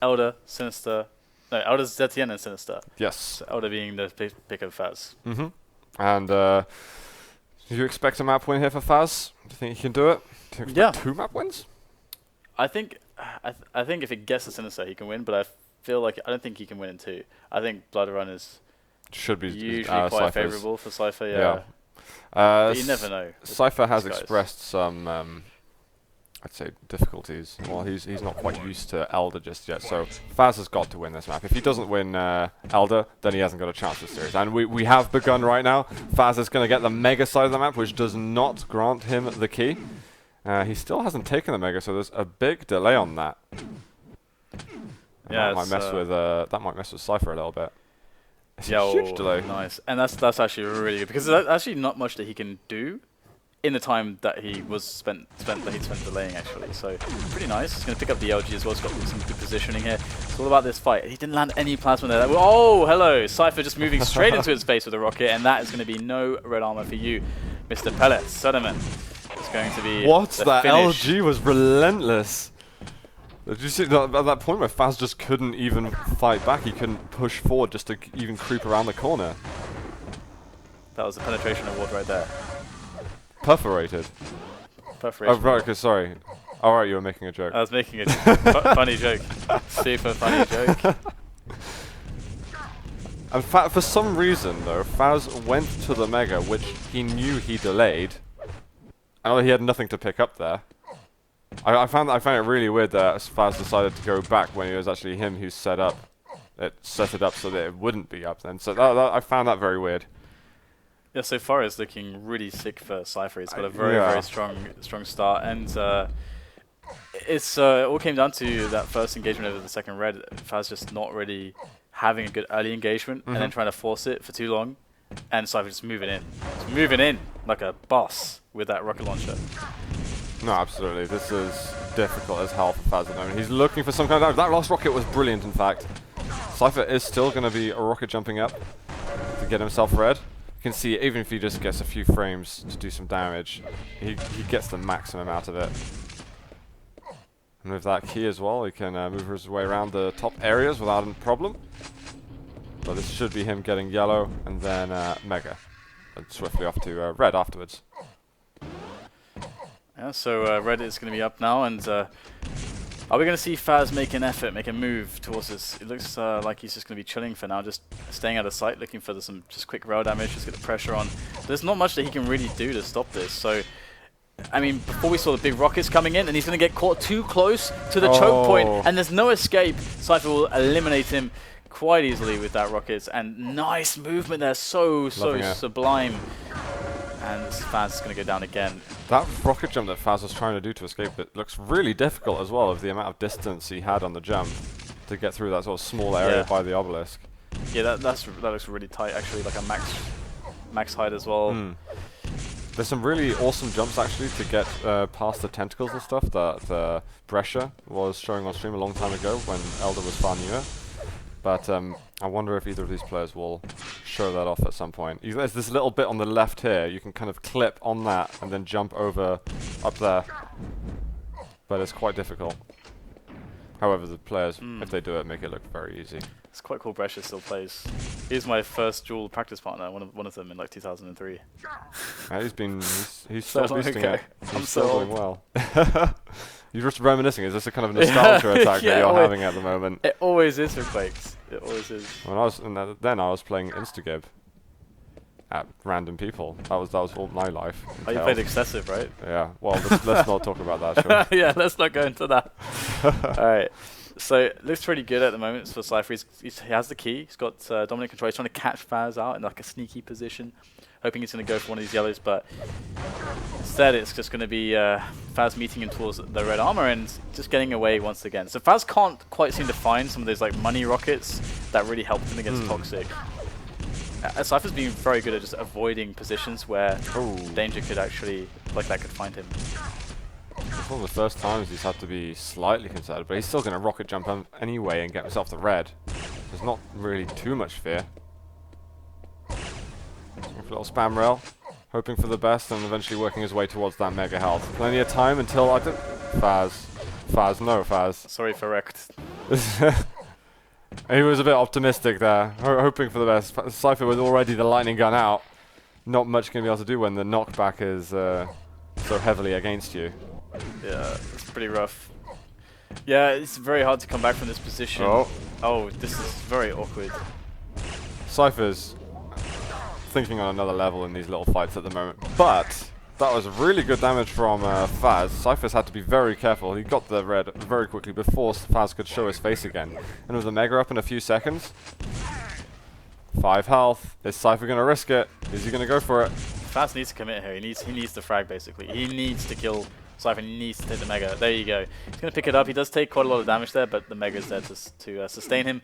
Elder, Sinister. No, Elder's ZTN and Sinister. Yes. So Elder being the pick of Fazz. And do you expect a map win here for Fazz? Do you think he can do it? Do you expect 2 map wins? I think if it gets to Sinister, he can win, but I feel like I don't think he can win in 2. I think Blood Run should be usually quite favourable for Cypher. Yeah. But you never know. Cypher has expressed some, I'd say, difficulties. Well, he's not quite used to Elder just yet, so Fazz has got to win this map. If he doesn't win Elder, then he hasn't got a chance this series. And we have begun right now. Fazz is going to get the Mega side of the map, which does not grant him the key. He still hasn't taken the Mega, so there's a big delay on that. Yeah, that might mess with Cypher a little bit. It's a huge delay. Nice, and that's actually really good because there's actually not much that he can do in the time that he was spent delaying actually. So pretty nice. He's going to pick up the LG as well. He's got some good positioning here. It's all about this fight. He didn't land any plasma there. Oh, hello! Cypher just moving straight into his face with a rocket, and that is going to be no red armor for you, Mr. Pellet. Suderman is going to be that finish. LG was relentless. Did you see at that point where Fazz just couldn't even fight back? He couldn't push forward just to even creep around the corner. That was a penetration award right there. Perforated. Perforation. Oh, right, okay, sorry. Alright, you were making a joke. I was making a funny joke. Super funny joke. And for some reason, though, Fazz went to the Mega, which he knew he delayed. And he had nothing to pick up there. I found it really weird that Fazz decided to go back when it was actually him who set it up so that it wouldn't be up then. So I found that very weird. Yeah, so far it's looking really sick for Cypher. He's got a very strong start, and it all came down to that first engagement over the second red. Fazz just not really having a good early engagement, and then trying to force it for too long, and Cypher just moving in like a boss with that rocket launcher. No, absolutely. This is difficult as hell for Fazz at the moment. He's looking for some kind of... That last rocket was brilliant, in fact. Cypher is still going to be a rocket jumping up to get himself red. You can see, even if he just gets a few frames to do some damage, he gets the maximum out of it. And with that key as well, he can move his way around the top areas without a problem. But this should be him getting yellow, and then Mega. And swiftly off to red afterwards. Yeah, so red is going to be up now, and are we going to see Fazz make an effort, make a move towards this? It looks like he's just going to be chilling for now, just staying out of sight, looking for some just quick rail damage, just get the pressure on. There's not much that he can really do to stop this, so... I mean, before we saw the big rockets coming in, and he's going to get caught too close to the choke point, and there's no escape. Cypher will eliminate him quite easily with that rockets, and nice movement there, so sublime. And this Fazz is going to go down again. That rocket jump that Fazz was trying to do to escape it looks really difficult as well, of the amount of distance he had on the jump to get through that sort of small area by the obelisk. Yeah, that looks really tight actually, like a max height as well. There's some really awesome jumps actually to get past the tentacles and stuff that Brescia was showing on stream a long time ago when Elder was far newer. But I wonder if either of these players will show that off at some point. There's this little bit on the left here. You can kind of clip on that and then jump over up there. But it's quite difficult. However, the players, if they do it, make it look very easy. It's quite cool Brescia still plays. He's my first duel practice partner, one of them in like 2003. Yeah, he's still boosting it. He's still doing well. You're just reminiscing. Is this a kind of nostalgia attack that you're having at the moment? It always is for Quakes. It always is. When I was then I was playing Instagib at random people. That was all my life. Oh, you played excessive, right? Yeah. Well, let's not talk about that. Sure. Yeah, let's not go into that. All right. So it looks pretty good at the moment for Cypher. He has the key. He's got dominant control. He's trying to catch Fazz out in like a sneaky position, hoping he's going to go for one of these yellows, but instead it's just going to be Fazz meeting him towards the red armor and just getting away once again. So Fazz can't quite seem to find some of those like money rockets that really helped him against Toxic. Cypher's been very good at just avoiding positions where danger could actually, like that could find him. It's one of the first times he's had to be slightly considered, but he's still going to rocket jump anyway and get himself the red. There's not really too much fear. Going for a little spam rail, hoping for the best and eventually working his way towards that mega health. Plenty of time until Fazz. No, Fazz. Sorry for wrecked. He was a bit optimistic there, hoping for the best. Cypher was already the lightning gun out. Not much going to be able to do when the knockback is so heavily against you. Yeah, it's pretty rough. Yeah, it's very hard to come back from this position. Oh, this is very awkward. Cypher's thinking on another level in these little fights at the moment. But that was really good damage from Fazz. Cypher's had to be very careful. He got the red very quickly before Fazz could show his face again. And with the Mega up in a few seconds, 5 health. Is Cypher going to risk it? Is he going to go for it? Fazz needs to commit here. He needs the frag basically. He needs to kill Cypher. He needs to take the Mega. There you go. He's going to pick it up. He does take quite a lot of damage there, but the Mega is there to sustain him.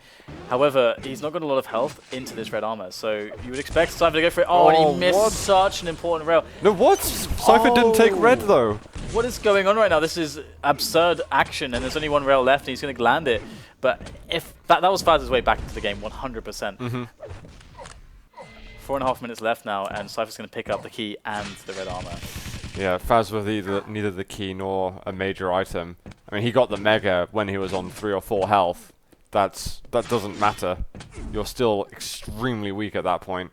However, he's not got a lot of health into this red armor, so you would expect Cypher to go for it. Oh, and he missed such an important rail. No, what? Cypher didn't take red though. What is going on right now? This is absurd action, and there's only one rail left, and he's going to land it. But if that was Fazz's way back into the game, 100%. 4.5 minutes left now, and Cypher's going to pick up the key and the red armor. Yeah, Fazz with neither the key nor a major item. I mean, he got the Mega when he was on 3 or 4 health. That doesn't matter. You're still extremely weak at that point.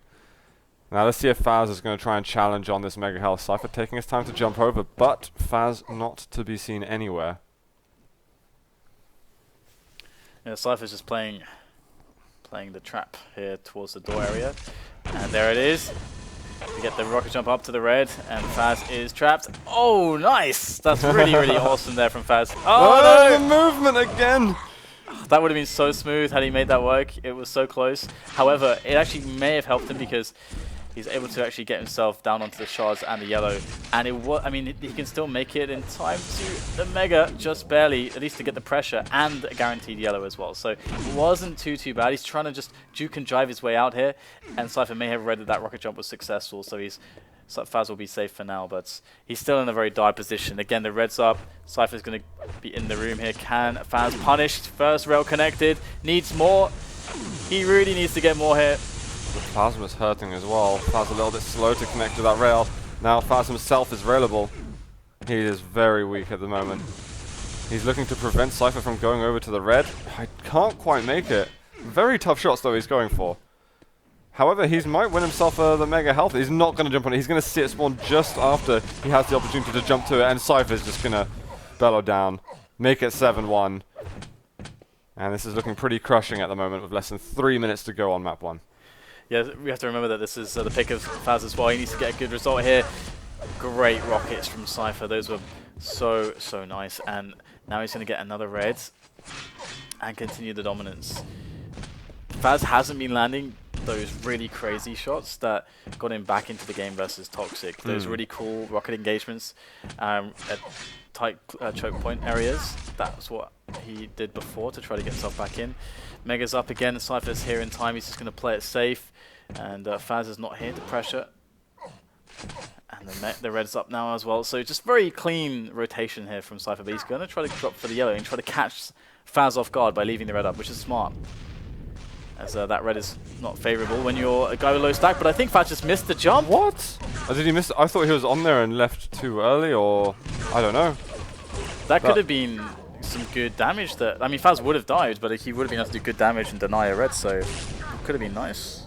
Now let's see if Fazz is going to try and challenge on this Mega health. Cypher taking his time to jump over, but Fazz not to be seen anywhere. Yeah, Cypher's just playing the trap here towards the door area. And there it is. We get the rocket jump up to the red, and Fazz is trapped. Oh, nice! That's really, really awesome there from Fazz. Oh, no! The movement again! That would have been so smooth had he made that work. It was so close. However, it actually may have helped him because he's able to actually get himself down onto the shards and the yellow. And I mean, he can still make it in time to the Mega, just barely, at least to get the pressure and a guaranteed yellow as well. So it wasn't too bad. He's trying to just juke and drive his way out here. And Cypher may have read that rocket jump was successful, so Fazz will be safe for now, but he's still in a very dire position. Again, the red's up. Cypher's going to be in the room here. Can Fazz punished? First rail connected. Needs more. He really needs to get more here. The Plasma's hurting as well. Fazz a little bit slow to connect to that rail. Now Fazz himself is railable. He is very weak at the moment. He's looking to prevent Cypher from going over to the red. I can't quite make it. Very tough shots though he's going for. However, he might win himself the Mega health. He's not going to jump on it. He's going to see it spawn just after he has the opportunity to jump to it. And Cypher's just going to bellow down. Make it 7-1. And this is looking pretty crushing at the moment with less than 3 minutes to go on map 1. Yeah, we have to remember that this is the pick of Fazz as well. He needs to get a good result here. Great rockets from Cypher. Those were so nice. And now he's going to get another red and continue the dominance. Fazz hasn't been landing those really crazy shots that got him back into the game versus Toxic. Those really cool rocket engagements at tight choke point areas. That's what he did before to try to get himself back in. Mega's up again. Cypher's here in time. He's just going to play it safe. And Fazz is not here to pressure. And the red's up now as well. So just very clean rotation here from Cypher. But he's going to try to drop for the yellow and try to catch Fazz off guard by leaving the red up, which is smart. As that red is not favorable when you're a guy with low stack. But I think Fazz just missed the jump. What? Oh, did he miss? I thought he was on there and left too early, or I don't know. That could have been some good damage. I mean, Fazz would have died, but he would have been able to do good damage and deny a red, so it could have been nice.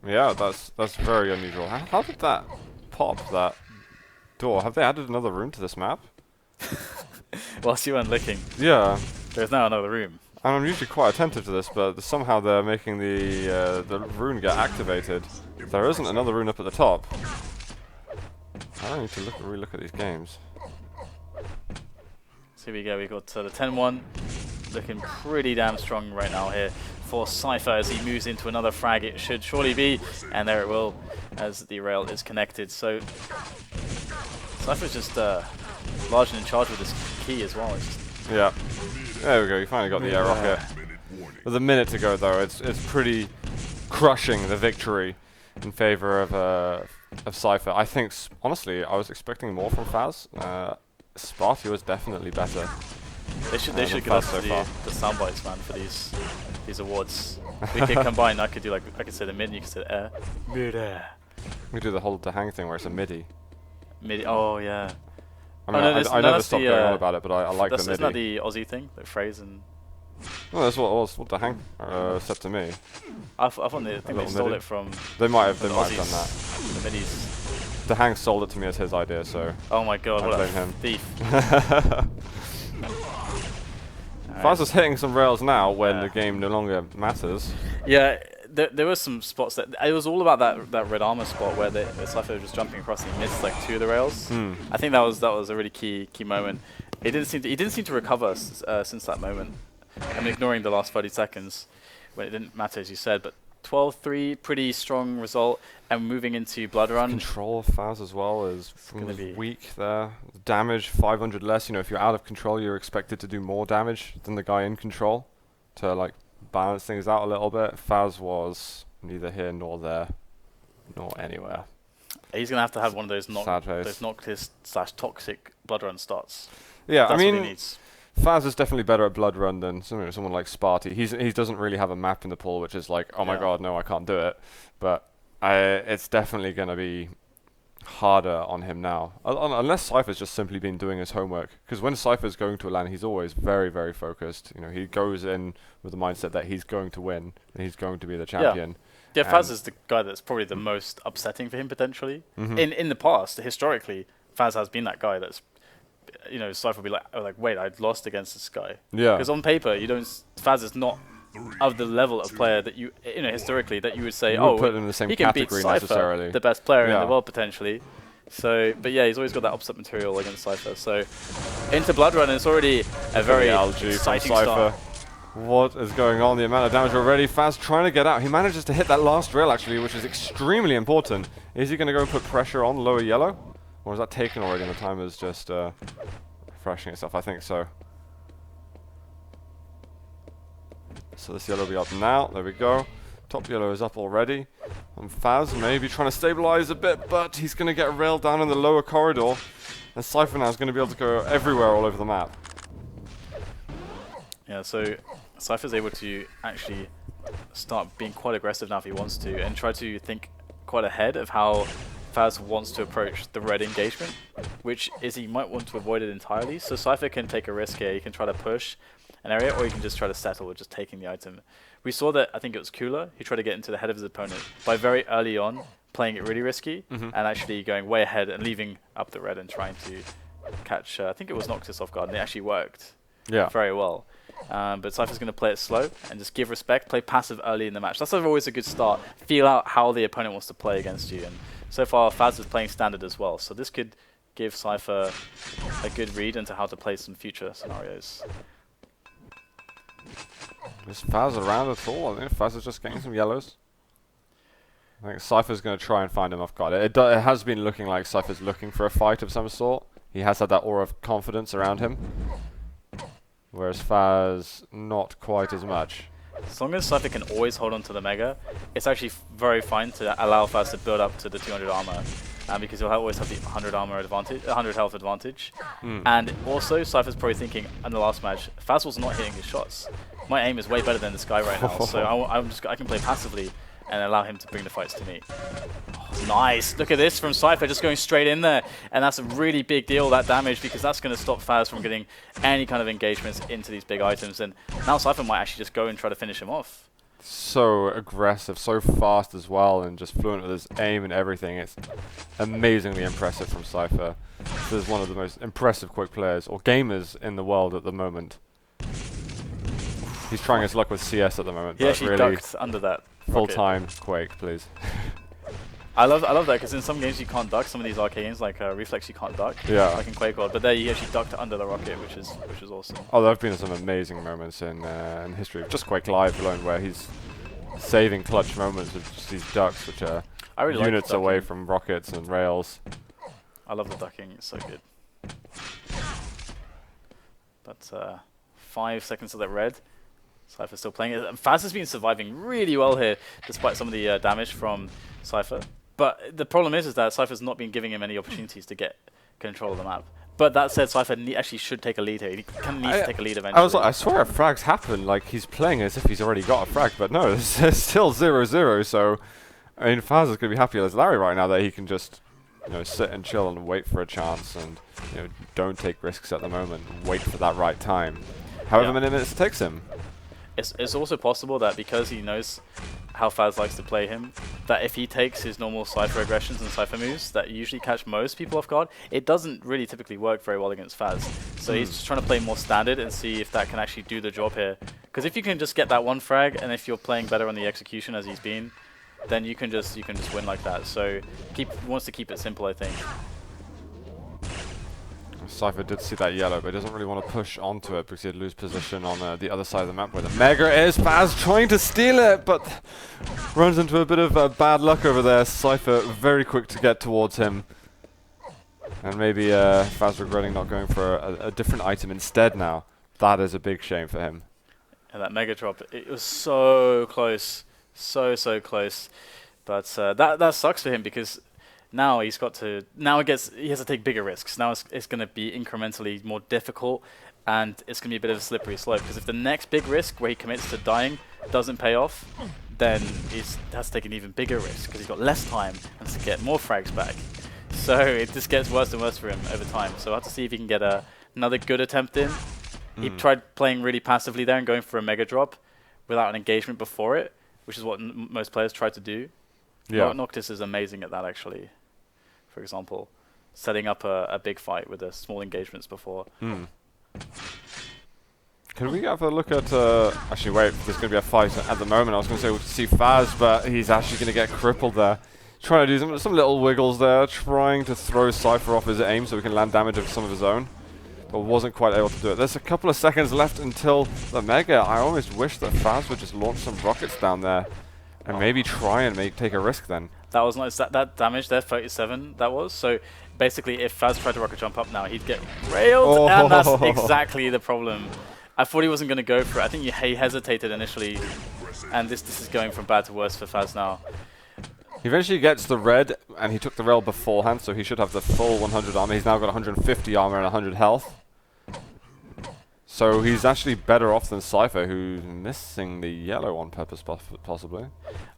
Yeah, that's very unusual. How did that pop, that door? Have they added another room to this map? Whilst you weren't looking. Yeah. There's now another room. And I'm usually quite attentive to this, but somehow they're making the rune get activated. There isn't another rune up at the top. I don't need to re-look at these games. So here we go, we've got the 10-1, looking pretty damn strong right now here for Cypher as he moves into another frag. It should surely be, and there it will, as the rail is connected. So Cypher's just large and in charge with this key as well. Yeah, there we go, you finally got the air rocket. With a minute to go though, it's pretty crushing the victory in favor of Cypher. I think, honestly, I was expecting more from Fazz. Sparty was definitely better. They should get us the soundbites, man, for these awards. We could combine. I could say the mid, and you could say the air. Mid air. We could do the hold to hang thing where it's a MIDI. MIDI. Oh yeah. I mean, I never stopped going on about it, but I like the MIDI. Isn't that the Aussie thing, the phrase and Well, that's what the hang said to me. I think they stole midi. it from. They might have the done Aussies, that. The middies. The hang sold it to me as his idea, so Oh my god, I what a blame him. thief. Fazz is hitting some rails now when the game no longer matters. Yeah, there were some spots that it was all about that red armor spot where the Cypher was just jumping across and he missed like 2 of the rails. I think that was a really key moment. He didn't seem to recover since that moment. I mean, ignoring the last 30 seconds when it didn't matter as you said, but 12-3, pretty strong result, and moving into Blood Run. Control of Fazz as well is weak there. Damage 500 less. You know, if you're out of control, you're expected to do more damage than the guy in control to like balance things out a little bit. Fazz was neither here nor there, nor anywhere. He's gonna have to have one of those noctis / toxic Blood Run starts. Yeah, That's I mean, what he needs. Fazz is definitely better at Blood Run than someone like Sparty. He doesn't really have a map in the pool, which is like, oh my god, no, I can't do it. But it's definitely going to be harder on him now, unless Cypher's just simply been doing his homework. Because when Cypher's going to a LAN, he's always very, very focused. You know, he goes in with the mindset that he's going to win and he's going to be the champion. Yeah, Fazz is the guy that's probably the most upsetting for him potentially. In the past, historically, Fazz has been that guy that's, you know, Cypher will be like, wait, I'd lost against this guy. Yeah. Because on paper, Fazz is not of the level of player that you know, historically, that you would say, you would put him in the same he can beat category Cypher, necessarily. the best player in the world potentially. So, but yeah, he's always got that upset material against Cypher. So, into Blood Run, it's already a very exciting start. What is going on? The amount of damage already. Fazz trying to get out. He manages to hit that last rail actually, which is extremely important. Is he going to go and put pressure on lower yellow? Or is that taken already and the timer's just refreshing itself? I think so. So this yellow will be up now. There we go. Top yellow is up already. And Fazz maybe trying to stabilize a bit, but he's going to get railed down in the lower corridor. And Cypher now is going to be able to go everywhere all over the map. Yeah, so Cypher's able to actually start being quite aggressive now if he wants to, and try to think quite ahead of how Fazz wants to approach the red engagement, which is he might want to avoid it entirely. So Cypher can take a risk here. He can try to push an area, or he can just try to settle with just taking the item. We saw that, I think it was Cooler, who tried to get into the head of his opponent by very early on playing it really risky and actually going way ahead and leaving up the red and trying to catch, I think it was Noctis off guard, and it actually worked very well. But Cypher's going to play it slow and just give respect, play passive early in the match. That's always a good start. Feel out how the opponent wants to play against you. And so far, Fazz is playing standard as well. So this could give Cypher a good read into how to play some future scenarios. Is Fazz around at all? I think Fazz is just getting some yellows. I think Cypher's going to try and find him off guard. It has been looking like Cypher's looking for a fight of some sort. He has had that aura of confidence around him. Whereas Fazz, not quite as much. As long as Cypher can always hold on to the Mega, it's actually very fine to allow Fazz to build up to the 200 armor. Because he'll always have the 100 armor advantage, 100 health advantage. And also, Cypher's probably thinking in the last match, Fazz was not hitting his shots. My aim is way better than this guy right now, so I can play passively and allow him to bring the fights to me. Oh, nice! Look at this from Cypher, just going straight in there. And that's a really big deal, that damage, because that's going to stop Fazz from getting any kind of engagements into these big items. And now Cypher might actually just go and try to finish him off. So aggressive, so fast as well, and just fluent with his aim and everything. It's amazingly impressive from Cypher. This is one of the most impressive Quake players, or gamers, in the world at the moment. He's trying his luck with CS at the moment. He actually really ducked under that full-time Quake, please. I love that, because in some games you can't duck. Some of these arcade games, like Reflex, you can't duck. Yeah. Like in Quakecon, but there he actually ducked under the rocket, which is awesome. Oh, there have been some amazing moments in history of just Quake Live alone, where he's saving clutch moments with just these ducks, which are units away from rockets and rails. I love the ducking; it's so good. But 5 seconds of that red. Cypher's still playing it. Fazz has been surviving really well here, despite some of the damage from Cypher. But the problem is that Cypher's not been giving him any opportunities to get control of the map. But that said, Cypher actually should take a lead here. He kind of needs to take a lead eventually. I was like, I swear frags happen. Like, he's playing as if he's already got a frag. But no, there's still 0-0. So, I mean, Fazz is going to be happy as Larry right now that he can just, you know, sit and chill and wait for a chance. And, you know, don't take risks at the moment. Wait for that right time. However many minutes it takes him. It's also possible that because he knows how Fazz likes to play him, that if he takes his normal Cypher aggressions and Cypher moves that usually catch most people off guard, it doesn't really typically work very well against Fazz. So he's just trying to play more standard and see if that can actually do the job here. Because if you can just get that one frag, and if you're playing better on the execution as he's been, then you can just win like that. So wants to keep it simple, I think. Cypher did see that yellow, but he doesn't really want to push onto it because he'd lose position on the other side of the map where the Mega is. Fazz trying to steal it, but runs into a bit of bad luck over there. Cypher very quick to get towards him. And maybe Fazz regretting not going for a different item instead now. That is a big shame for him. And that Mega drop, it was so close. So close. But that sucks for him because now he has to take bigger risks. Now it's going to be incrementally more difficult, and it's going to be a bit of a slippery slope. Because if the next big risk where he commits to dying doesn't pay off, then he has to take an even bigger risk because he's got less time and to get more frags back. So it just gets worse and worse for him over time. So I have to see if he can get another good attempt in. He tried playing really passively there and going for a Mega drop without an engagement before it, which is what most players try to do. Yeah. Noctis is amazing at that, actually. For example, setting up a big fight with the small engagements before. Can we have a look at... actually, wait, there's going to be a fight at the moment. I was going to say we'll see Fazz, but he's actually going to get crippled there. Trying to do some little wiggles there, trying to throw Cypher off his aim so he can land damage of some of his own. But wasn't quite able to do it. There's a couple of seconds left until the Mega. I almost wish that Fazz would just launch some rockets down there and maybe try and take a risk then. That was nice. That damage there, 37, that was. So basically, if Fazz tried to rocket jump up now, he'd get railed, and that's exactly the problem. I thought he wasn't going to go for it. I think he hesitated initially, and this is going from bad to worse for Fazz now. He eventually gets the red, and he took the rail beforehand, so he should have the full 100 armor. He's now got 150 armor and 100 health. So he's actually better off than Cypher, who's missing the yellow on purpose, possibly.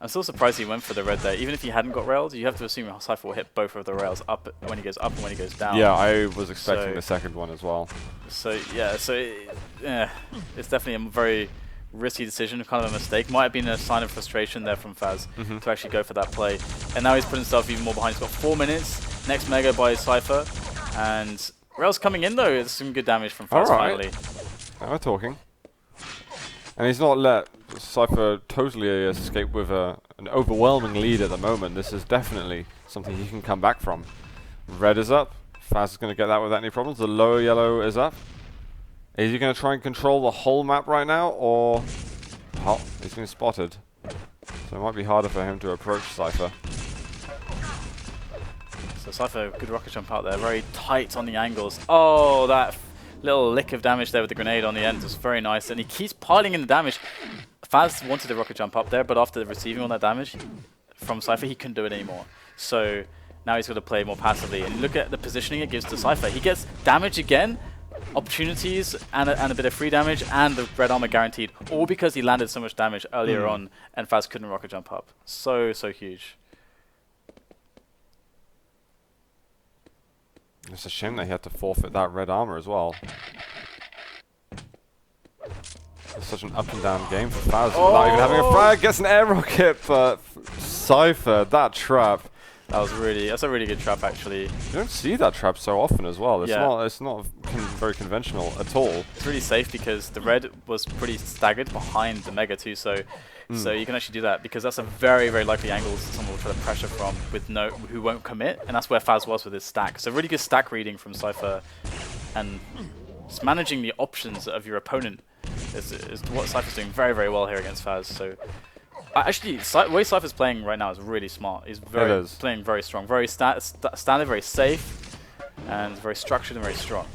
I'm still surprised he went for the red there. Even if he hadn't got railed, you have to assume Cypher will hit both of the rails up when he goes up and when he goes down. Yeah, I was expecting the second one as well. So yeah, it's definitely a very risky decision, kind of a mistake. Might have been a sign of frustration there from Fazz to actually go for that play. And now he's put himself even more behind. He's got 4 minutes. Next Mega by Cypher. And rails coming in though. It's some good damage from Fazz finally. Now we're talking. And he's not let Cypher totally escape with an overwhelming lead at the moment. This is definitely something he can come back from. Red is up. Fazz is going to get that without any problems. The lower yellow is up. Is he going to try and control the whole map right now, or... Oh, he's been spotted. So it might be harder for him to approach Cypher. So Cypher, good rocket jump out there. Very tight on the angles. Oh, that little lick of damage there with the grenade on the end was very nice. And he keeps piling in the damage. Fazz wanted the rocket jump up there, but after receiving all that damage from Cypher, he couldn't do it anymore. So now he's got to play more passively. And look at the positioning it gives to Cypher. He gets damage again, opportunities, and a bit of free damage, and the red armor guaranteed. All because he landed so much damage earlier on, and Fazz couldn't rocket jump up. So huge. It's a shame that he had to forfeit that red armor as well. It's such an up and down game for Fazz without even having a frag. Gets an air rocket, but Cypher, that trap. That's a really good trap actually. You don't see that trap so often as well. It's not very conventional at all. It's really safe because the red was pretty staggered behind the Mega too, so you can actually do that because that's a very likely angle that someone will try to pressure from with who won't commit, and that's where Fazz was with his stack. So really good stack reading from Cypher, and just managing the options of your opponent is what Cypher's doing very well here against Fazz. So actually, the way Cypher's playing right now is really smart. He's playing very strong, very standard, very safe, and very structured and very strong.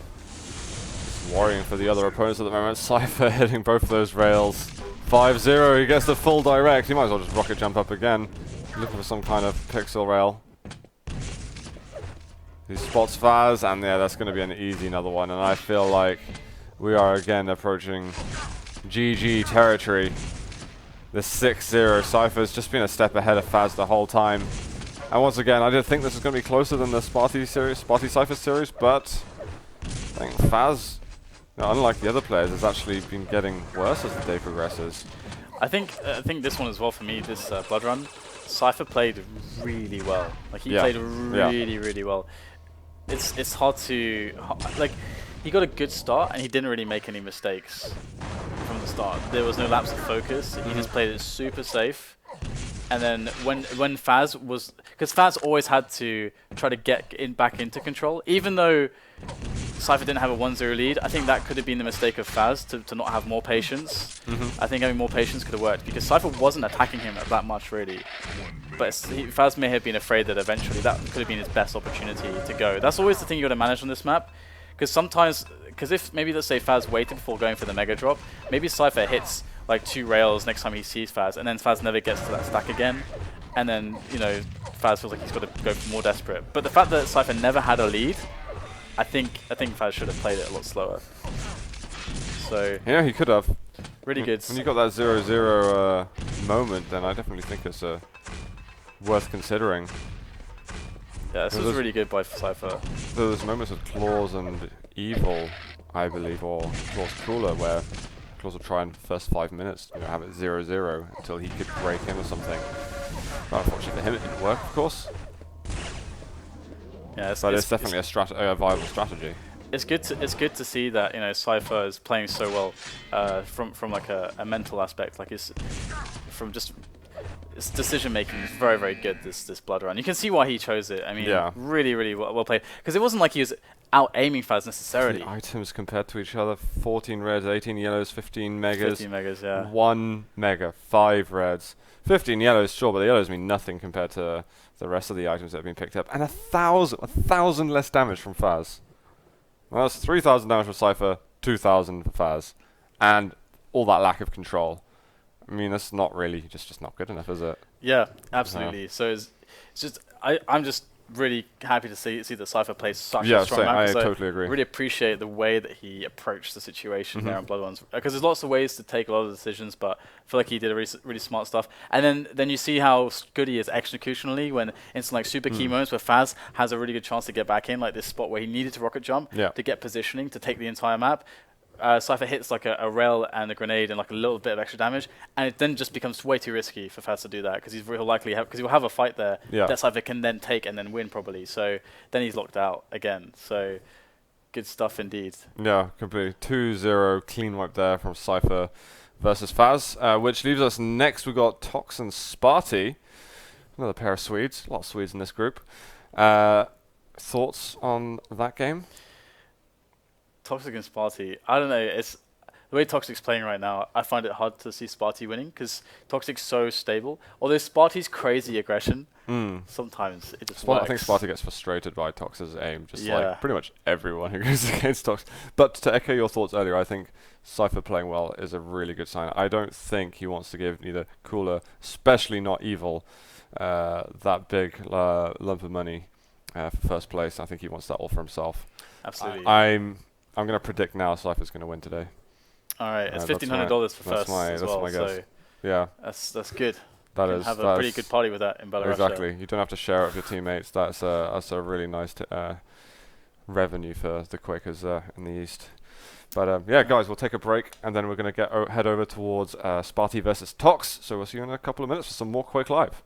Worrying for the other opponents at the moment. Cypher hitting both of those rails. 5-0, he gets the full direct. He might as well just rocket jump up again. Looking for some kind of pixel rail. He spots Fazz, and yeah, that's going to be an easy another one. And I feel like we are again approaching GG territory. The 6-0. Cypher's just been a step ahead of Fazz the whole time. And once again, I did think this was going to be closer than the Spotty Cypher series, but I think Fazz Now, unlike the other players, it's actually been getting worse as the day progresses. I think this one as well for me, this Blood Run, Cypher played really well. Like he played really well. It's hard to like he got a good start and he didn't really make any mistakes from the start. There was no lapse of focus. He just played it super safe. And then when Fazz was, because Fazz always had to try to get back into control, even though Cypher didn't have a 1-0 lead. I think that could have been the mistake of Fazz to not have more patience. I think having more patience could have worked because Cypher wasn't attacking him that much really. But Fazz may have been afraid that eventually that could have been his best opportunity to go. That's always the thing you got to manage on this map. Because sometimes, if maybe let's say Fazz waited before going for the mega drop, maybe Cypher hits like 2 rails next time he sees Fazz, and then Fazz never gets to that stack again. And then, you know, Fazz feels like he's got to go more desperate. But the fact that Cypher never had a lead, I think Fazz should have played it a lot slower. So yeah, he could have. Really good. When you got that 0-0 moment, then I definitely think it's worth considering. Yeah, this was really good by Cypher. Those moments with clawz and evil, I believe, or clawz cooler, where clawz will try in the first 5 minutes, you know, have it 0-0 until he could break in or something. But unfortunately for him, it didn't work, of course. Yeah, but it's definitely a viable strategy. It's good to see that, you know, Cypher is playing so well from like a mental aspect. Like it's from just its decision making is very good. This Blood Run, you can see why he chose it. I mean, really well played. Because it wasn't like he was out aiming Fazz necessarily. The items compared to each other: 14 reds, 18 yellows, 15 megas. 15 megas, yeah. 1 mega, 5 reds, 15 yellows. Sure, but the yellows mean nothing compared to the rest of the items that have been picked up, and 1,000 less damage from Fazz. Well, that's 3,000 damage for Cypher, 2,000 for Fazz, and all that lack of control. I mean, that's not really just not good enough, is it? Yeah, absolutely. So it's just I'm just really happy to see that Cypher plays such a strong map. I totally agree. Really appreciate the way that he approached the situation there on Blood Ones, because there's lots of ways to take a lot of decisions, but I feel like he did a really smart stuff. And then you see how good he is executionally when in some like super key moments where Fazz has a really good chance to get back in, like this spot where he needed to rocket jump to get positioning to take the entire map. Cypher hits like a rail and a grenade and like a little bit of extra damage, and it then just becomes way too risky for Fazz to do that because he's real likely because he'll have a fight there that Cypher can then take and then win probably. So then he's locked out again. So good stuff indeed. Yeah, completely. 2-0 clean wipe there from Cypher versus Fazz, which leaves us next. We've got Tox and Sparty, another pair of Swedes. A lot of Swedes in this group. Thoughts on that game? Toxic and Sparty, I don't know, it's the way Toxic's playing right now, I find it hard to see Sparty winning because Toxic's so stable. Although Sparty's crazy aggression, sometimes it just works. I think Sparty gets frustrated by Tox's aim, just like pretty much everyone who goes against Tox. But to echo your thoughts earlier, I think Cypher playing well is a really good sign. I don't think he wants to give neither Cooler, especially not Evil, that big lump of money for first place. I think he wants that all for himself. Absolutely. I'm going to predict now Cypher's going to win today. All right, it's $1,500 for first as well. That's my guess. Yeah. That's good. That is. Have a pretty good party with that in Belarus. Exactly. You don't have to share it with your teammates. That's a really nice revenue for the Quakers in the East. But yeah, guys, we'll take a break and then we're going to head over towards Sparty versus Tox. So we'll see you in a couple of minutes for some more Quake Live.